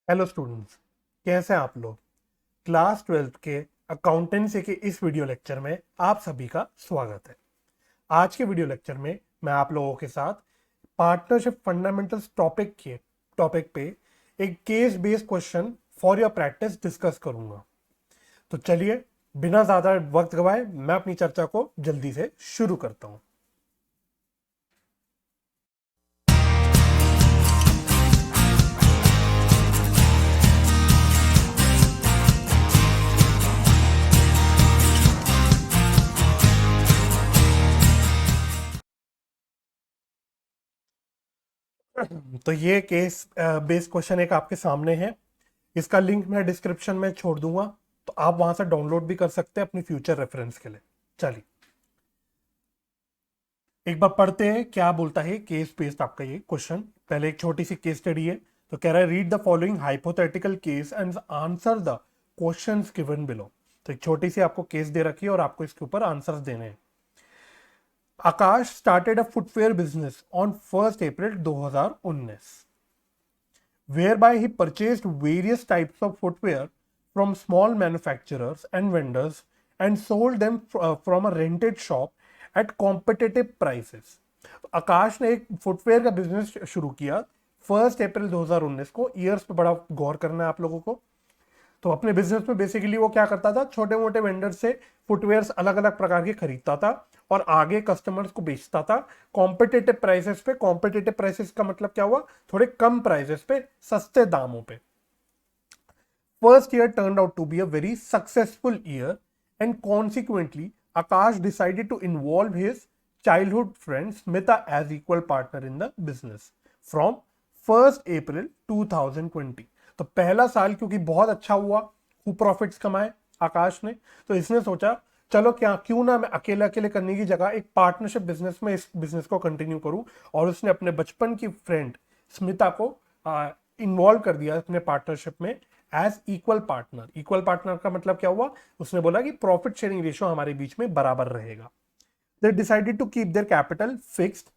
Hello students, कैसे हैं आप लोग। क्लास 12th के अकाउंटेंसी के इस वीडियो लेक्चर में आप सभी का स्वागत है। आज के वीडियो लेक्चर में मैं आप लोगों के साथ पार्टनरशिप फंडामेंटल्स टॉपिक पे एक case based question for your practice discuss करूंगा। तो चलिए बिना ज़्यादा वक्त गवाए मैं अपनी चर्चा को जल्दी से शुरू करता हूँ। तो ये केस बेस्ड क्वेश्चन एक आपके सामने है। इसका लिंक मैं डिस्क्रिप्शन में छोड़ दूंगा, तो आप वहां से डाउनलोड भी कर सकते हैं अपनी फ्यूचर रेफरेंस के लिए। चलिए एक बार पढ़ते हैं क्या बोलता है केस बेस्ड आपका ये क्वेश्चन। पहले एक छोटी सी केस स्टडी है। तो कह रहा है read the following hypothetical case and answer the questions given below. तो एक छोटी सी आपको केस दे रखी है और आपको इसके ऊपर आंसर्स देने हैं। Akash started a footwear business on 1 April 2019, whereby he purchased various types of footwear from small manufacturers and vendors and sold them from a rented shop at competitive prices. आकाश ने एक फुटवेयर का बिजनेस शुरू किया 1 April 2019 को। Years पे बड़ा गौर करना है आप लोगों को। तो अपने बिजनेस में बेसिकली वो क्या करता था, छोटे मोटे वेंडर से फुटवेयर अलग अलग प्रकार के खरीदता था और आगे कस्टमर्स को बेचता था कॉम्पिटेटिव प्राइसेस पे। कॉम्पिटेटिव प्राइसेस का मतलब क्या हुआ, थोड़े कम प्राइसेस पे, सस्ते दामों पे। First year turned out to be a very successful year and consequently Akash decided to involve his childhood friend Smita as equal partner in the business from 1 April 2020। तो पहला साल क्योंकि बहुत अच्छा हुआ, खूब प्रॉफिट्स कमाए आकाश ने, तो इसने सोचा चलो क्यों ना मैं अकेले अकेले करने की जगह एक पार्टनरशिप बिजनेस में इस बिजनेस को कंटिन्यू करूं। और उसने अपने बचपन की फ्रेंड स्मिता को इन्वॉल्व कर दिया अपने पार्टनरशिप में as equal partner. Equal partner का मतलब क्या हुआ, उसने बोला कि प्रॉफिट शेयरिंग रेशियो हमारे बीच में बराबर रहेगा। They decided to keep their capital fixed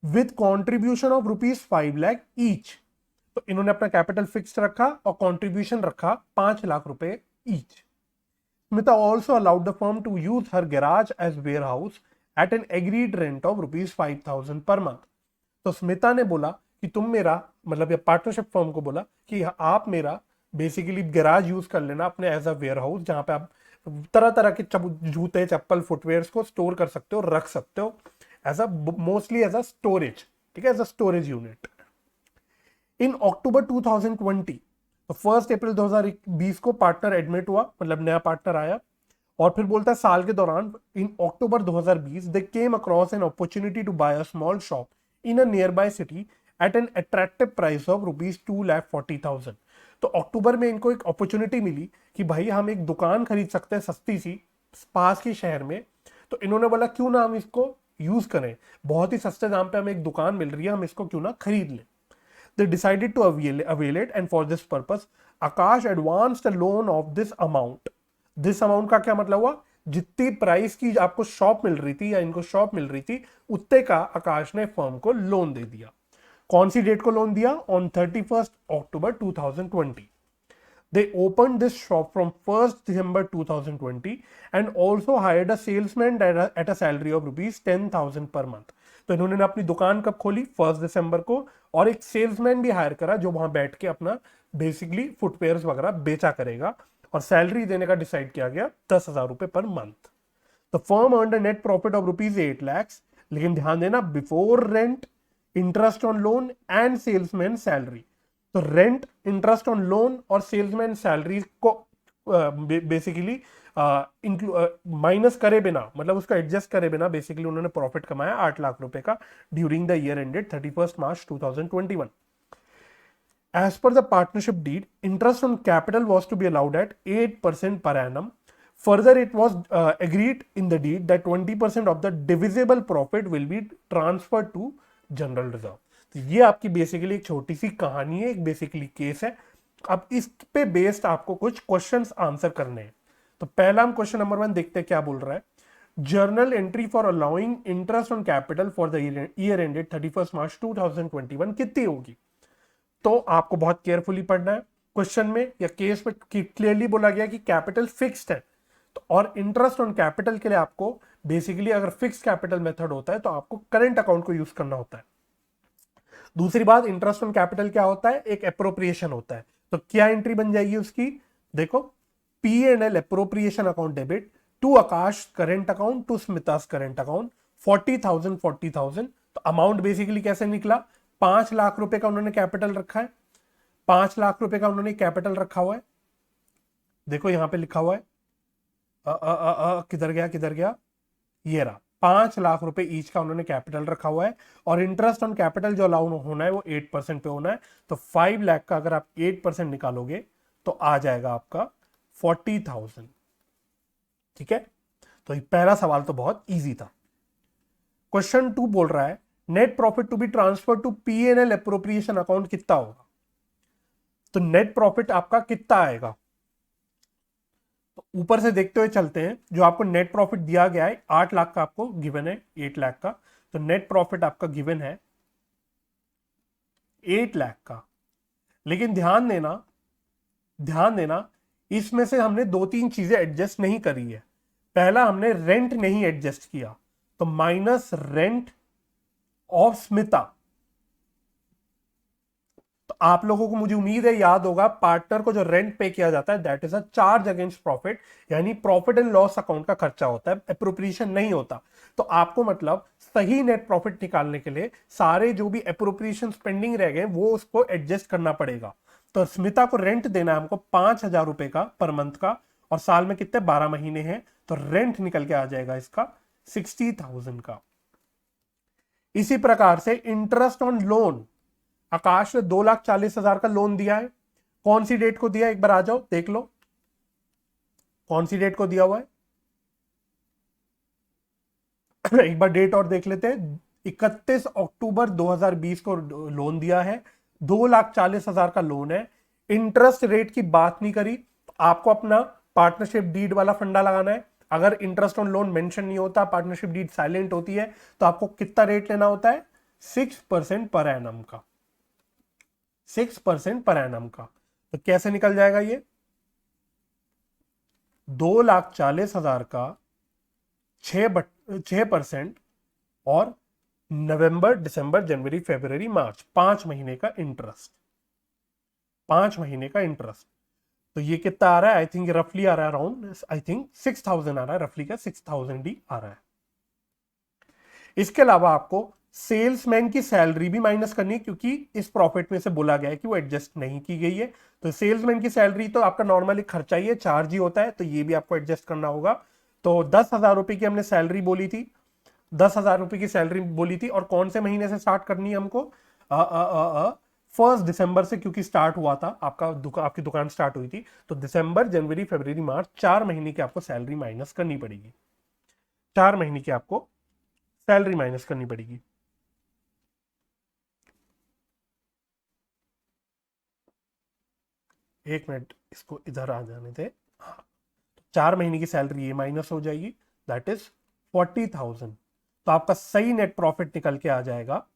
with contribution of ₹5 lakh each. तो इन्होंने अपना कैपिटल फिक्स्ड रखा और कंट्रीब्यूशन रखा 5 लाख रुपए each. Smita also allowed the firm to use her garage as warehouse at an agreed rent of ₹5,000 per month. तो स्मिता ने बोला कि तुम मेरा मतलब ये पार्टनरशिप फर्म को बोला कि आप मेरा बेसिकली गैराज यूज कर लेना अपने एज अ वेयर हाउस, जहां पे आप तरह तरह के जूते चप्पल फुटवेयर को स्टोर कर सकते हो, रख सकते हो as a mostly as a storage. ठीक है, as a storage unit. In October 2020, तो 1 अप्रैल 2020 को पार्टनर एडमिट हुआ, मतलब नया पार्टनर आया। और फिर बोलता है साल के दौरान in October 2020 they came across an opportunity to buy a small shop in a nearby city at an attractive price of ₹2,40,000। तो अक्टूबर में इनको एक अपॉर्चुनिटी मिली कि भाई हम एक दुकान खरीद सकते हैं सस्ती सी पास के शहर में। तो इन्होंने बोला क्यों ना हम इसको यूज करें, बहुत ही सस्ते दाम पे हमें एक दुकान मिल रही है, हम इसको क्यों ना खरीद लें। They decided to avail it, and for this purpose, Akash advanced a loan of this amount. This amount का क्या मतलब हुआ, जितनी प्राइस की आपको शॉप मिल रही थी या इनको शॉप मिल रही थी उतने का आकाश ने फर्म को लोन दे दिया। कौन सी डेट को लोन दिया, on 31 October 2020। They opened this shop from 1st December 2020 and also hired a salesman at a salary of ₹10,000 per month. तो इन्होंने अपनी दुकान कब खोली, 1 दिसंबर को, और एक सेल्समैन भी हायर करा जो वहां बैठ के अपना बेसिकली फुटवेयर वगैरह बेचा करेगा। और सैलरी देने का डिसाइड किया गया ₹10,000 per month. The firm earned a net profit of ₹8 lakhs, लेकिन ध्यान देना before rent, interest on loan and salesman salary. तो रेंट, इंटरेस्ट ऑन लोन और सेल्समैन सैलरी को बेसिकली माइनस करे बिना, मतलब उसका एडजस्ट करे बिना बेसिकली उन्होंने प्रॉफिट कमाया ₹8 लाख का during the year ended 31 March 2021। As per the partnership deed, interest on capital was to be allowed at 8% per annum. Further, it was agreed in the deed that 20% of the divisible profit will be transferred to general reserve. तो ये आपकी basically एक छोटी सी कहानी है, एक basically case है। अब इस पे बेस्ड आपको कुछ क्वेश्चंस आंसर करने हैं। तो पहला हम क्वेश्चन नंबर 1 देखते हैं क्या बोल रहा है। Journal entry for allowing interest on capital for the year ended 31 मार्च 2021 कितनी होगी। तो आपको बहुत केयरफुली पढ़ना है। क्वेश्चन में या केस में क्लियरली बोला गया कि कैपिटल फिक्स्ड है, तो और इंटरेस्ट ऑन कैपिटल के लिए आपको बेसिकली अगर फिक्स कैपिटल मेथड होता है तो आपको करंट अकाउंट को यूज करना होता है। दूसरी बात, इंटरेस्ट ऑन कैपिटल क्या होता है, एक एप्रोप्रिएशन होता है। तो क्या एंट्री बन जाएगी उसकी, देखो, P&L appropriation account debit to Akash current account to Smita's current account 40,000। तो अमाउंट बेसिकली कैसे निकला, 5 लाख रुपए का उन्होंने कैपिटल रखा है, 5 लाख रुपए का उन्होंने कैपिटल रखा हुआ है। देखो यहां पे लिखा हुआ है, किधर गया, ये रहा, 5 लाख रुपए ईच का उन्होंने कैपिटल रखा हुआ है और इंटरेस्ट ऑन कैपिटल जो अलाउ होना है वो 8% पे होना है। तो 5 लाख का अगर आप 8% निकालोगे तो आ जाएगा आपका 40,000। ठीक है, तो पहला सवाल तो बहुत इजी था। क्वेश्चन 2 बोल रहा है net profit to be transfer to P&L appropriation account कितना होगा। तो नेट प्रॉफिट आपका कितना आएगा, तो ऊपर से देखते हुए चलते हैं। जो आपको नेट प्रॉफिट दिया गया है 8 लाख का, आपको गिवन है 8 लाख का, तो नेट प्रॉफिट आपका गिवन है 8 लाख का। लेकिन ध्यान देना इसमें से हमने 2-3 चीजें एडजस्ट नहीं करी है। पहला, हमने रेंट नहीं एडजस्ट किया, तो माइनस रेंट ऑफ स्मिता। तो आप लोगों को मुझे उम्मीद है याद होगा, पार्टनर को जो रेंट पे किया जाता है that is a charge against profit, यानी प्रॉफिट एंड लॉस अकाउंट का खर्चा होता है, एप्रोप्रिएशन नहीं होता। तो आपको मतलब सही नेट प्रॉफिट निकालने के लिए सारे जो भी एप्रोप्रिएशन पेंडिंग रह गए वो उसको एडजस्ट करना पड़ेगा। तो स्मिता को रेंट देना है हमको 5,000 रुपए का पर मंथ का, और साल में कितने 12 महीने हैं, तो रेंट निकल के आ जाएगा इसका 60,000 का। इसी प्रकार से इंटरेस्ट ऑन लोन, आकाश ने 2,40,000 का लोन दिया है। कौन सी डेट को दिया, एक बार आ जाओ देख लो कौन सी डेट को दिया हुआ है। एक बार डेट और देख लेते हैं, 31 अक्टूबर 2020 को लोन दिया है, 2,40,000 का लोन है। इंटरेस्ट रेट की बात नहीं करी, तो आपको अपना पार्टनरशिप डीड वाला फंडा लगाना है। अगर इंटरेस्ट ऑन लोन मेंशन नहीं होता, पार्टनरशिप डीड साइलेंट होती है, तो आपको कितना रेट लेना होता है, 6% पर एनम का, 6% पर एनम का। तो कैसे निकल जाएगा ये, 2,40,000 का 6% और नवंबर, दिसंबर, जनवरी, फरवरी, मार्च 5 महीने का इंटरेस्ट, 5 महीने का इंटरेस्ट। तो ये कितना आ रहा है, आई थिंक रफली आ रहा है अराउंड, आई थिंक 6,000 आ रहा है, रफली का 6,000 ही आ रहा है। इसके अलावा आपको सेल्समैन की सैलरी भी माइनस करनी है, क्योंकि इस प्रॉफिट में से बोला गया है कि वो एडजस्ट नहीं की गई है। तो सेल्समैन की सैलरी तो आपका नॉर्मली खर्चा ही है, चार्ज ही होता है, तो ये भी आपको एडजस्ट करना होगा। तो 10,000 रुपए की हमने सैलरी बोली थी, 10,000 रुपए की सैलरी बोली थी, और कौन से महीने से स्टार्ट करनी है हमको, 1 दिसंबर से, क्योंकि स्टार्ट हुआ था आपकी दुकान स्टार्ट हुई थी। तो दिसंबर, जनवरी, फरवरी, मार्च 4 महीने की आपको सैलरी माइनस करनी पड़ेगी, 4 महीने की आपको सैलरी माइनस करनी पड़ेगी। एक मिनट, इसको इधर आ जाने दे। हाँ, 4 महीने की सैलरी ये माइनस हो जाएगी, दैट इज 40,000। तो आपका सही नेट प्रॉफिट निकल के आ जाएगा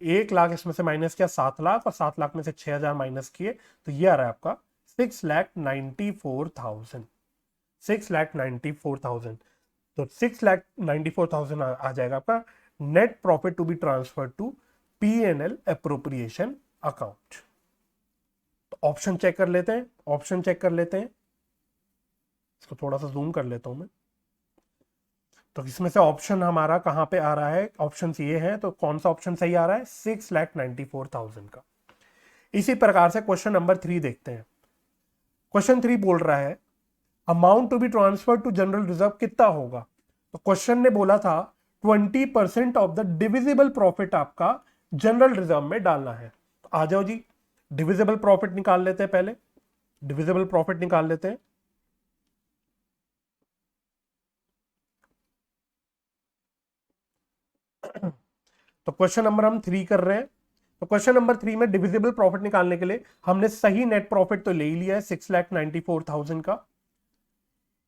1 लाख, इसमें से माइनस किया 7 लाख, और 7 लाख में से 6,000 माइनस किए, तो ये आ रहा है आपका 6,94,000, 6,94,000। तो 6,94,000 आ जाएगा आपका net profit to be transfer to P&L appropriation account. तो ऑप्शन चेक कर लेते हैं, ऑप्शन चेक कर लेते हैं, इसको थोड़ा सा जूम कर लेता हूं मैं। तो इसमें से ऑप्शन हमारा कहां पे आ रहा है, ऑप्शन ये है, तो कौन सा ऑप्शन सही आ रहा है, 6,94,000 का। इसी प्रकार से क्वेश्चन नंबर 3 देखते हैं। क्वेश्चन 3 बोल रहा है amount to be transfer to general reserve कितना होगा। तो क्वेश्चन ने बोला था 20% ऑफ द डिविजिबल प्रॉफिट आपका जनरल रिजर्व में डालना है। तो आ जाओ जी, डिविजिबल प्रॉफिट निकाल लेते हैं, पहले डिविजिबल प्रॉफिट निकाल लेते हैं। तो क्वेश्चन नंबर हम 3 कर रहे हैं। तो क्वेश्चन नंबर 3 में डिविजिबल प्रॉफिट निकालने के लिए हमने सही नेट प्रॉफिट तो ले ही लिया है 6,94,000 का।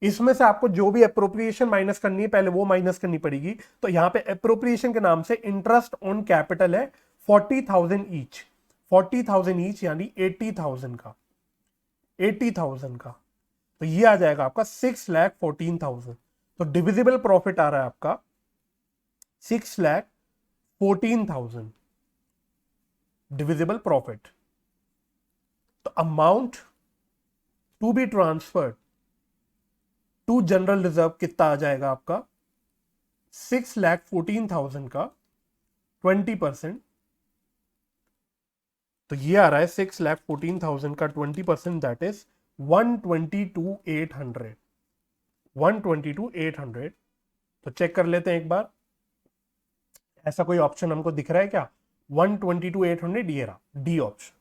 इसमें से आपको जो भी अप्रोप्रिएशन माइनस करनी है पहले वो माइनस करनी पड़ेगी। तो यहां पे अप्रोप्रिएशन के नाम से इंटरेस्ट ऑन कैपिटल है 40,000 ईच, 40,000 ईच यानी 80,000 का, 80,000 का, तो ये आ जाएगा आपका 6,14,000। तो डिविजिबल प्रॉफिट आ रहा है आपका 6,14,000 डिविजिबल प्रॉफिट। तो amount to be transferred to general reserve कितना आ जाएगा आपका 6,14,000 का 20%। तो ये आ रहा है 6,14,000 का 20%, दैट इज 122,800, 122,800। तो चेक कर लेते हैं एक बार, ऐसा कोई ऑप्शन हमको दिख रहा है क्या? 122,800 ये रहा डी ऑप्शन।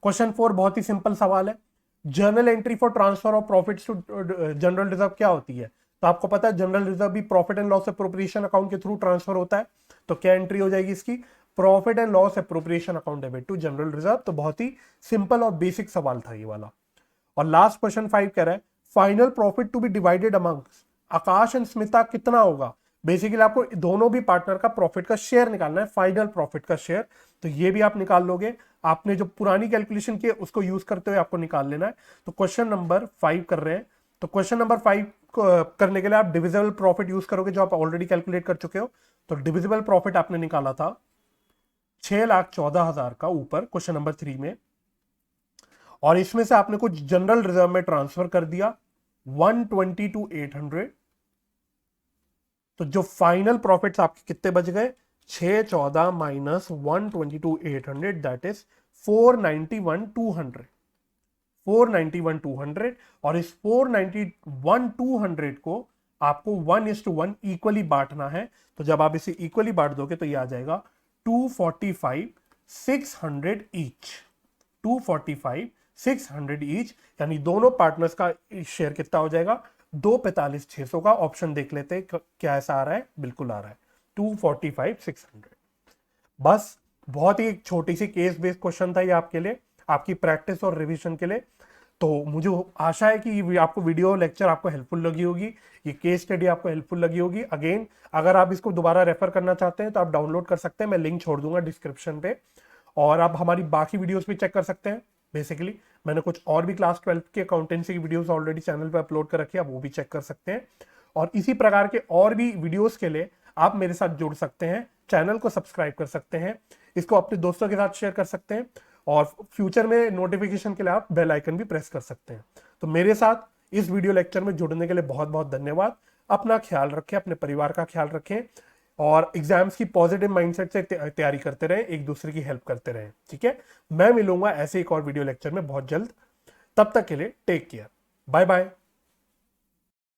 क्वेश्चन 4 बहुत ही सिंपल सवाल है। Journal entry for transfer of profits to general reserve क्या होती है? तो आपको पता है जनरल रिजर्व भी profit and loss appropriation account के थ्रू ट्रांसफर होता है। तो क्या एंट्री हो जाएगी इसकी? Profit and loss appropriation account debit to general reserve. तो बहुत ही सिंपल और बेसिक सवाल था ये वाला। और लास्ट क्वेश्चन 5 कह रहा है final profit to be divided amongst Akash and Smita कितना होगा? बेसिकली आपको दोनों भी पार्टनर का प्रॉफिट का शेयर निकालना है, फाइनल प्रॉफिट का शेयर। तो ये भी आप निकाल लोगे, आपने जो पुरानी कैलकुलेशन की है उसको यूज करते हुए आपको निकाल लेना है। तो क्वेश्चन नंबर 5 कर रहे हैं। तो क्वेश्चन नंबर 5 करने के लिए आप डिविजिबल प्रॉफिट यूज करोगे जो आप ऑलरेडी कैलकुलेट कर चुके हो। तो डिविजिबल प्रॉफिट आपने निकाला था 6,14,000 का ऊपर क्वेश्चन नंबर 3 में, और इसमें से आपने कुछ जनरल रिजर्व में ट्रांसफर कर दिया 122,800। तो जो फाइनल प्रॉफिट्स आपके कितने बच गए? 614 माइनस 122,800 दैट इज 491,200, 491,200। और इस 491,200 को आपको 1:1 इक्वली बांटना है। तो जब आप इसे इक्वली बांट दोगे तो ये आ जाएगा 245,600 ईच, 245,600 ईच, यानी दोनों पार्टनर्स का शेयर कितना हो जाएगा? 245,600 का। ऑप्शन देख लेते हैं क्या ऐसा आ रहा है? बिल्कुल आ रहा है 245,600। बस बहुत ही एक छोटी सी केस बेस्ड क्वेश्चन था ये आपके लिए, आपकी प्रैक्टिस और रिवीजन के लिए। तो मुझे आशा है कि ये आपको वीडियो लेक्चर आपको हेल्पफुल लगी होगी, ये केस स्टडी आपको हेल्पफुल लगी होगी। अगेन अगर आप इसको दोबारा रेफर करना चाहते हैं तो आप डाउनलोड कर सकते हैं, मैं लिंक छोड़ दूंगा डिस्क्रिप्शन पे। और आप हमारी बाकी वीडियोस भी चेक कर सकते हैं। बेसिकली मैंने कुछ और भी क्लास 12 की अकाउंटेंसी की वीडियोस ऑलरेडी चैनल पे अपलोड कर रखी है, आप वो भी चेक कर सकते हैं। और इसी प्रकार के और भी वीडियोस के लिए आप मेरे साथ जुड़ सकते हैं, चैनल को सब्सक्राइब कर सकते हैं, इसको अपने दोस्तों के साथ शेयर कर सकते हैं, और फ्यूचर में नोटिफिकेशन के लिए आप बेल आइकन भी प्रेस कर सकते हैं। तो मेरे साथ इस वीडियो लेक्चर में जुड़ने के लिए बहुत बहुत धन्यवाद। अपना ख्याल रखें, अपने परिवार का ख्याल रखें, और एग्जाम्स की पॉजिटिव माइंडसेट से तैयारी करते रहें, एक दूसरे की हेल्प करते रहें। ठीक है, मैं मिलूंगा ऐसे एक और वीडियो लेक्चर में बहुत जल्द। तब तक के लिए टेक केयर, बाय बाय।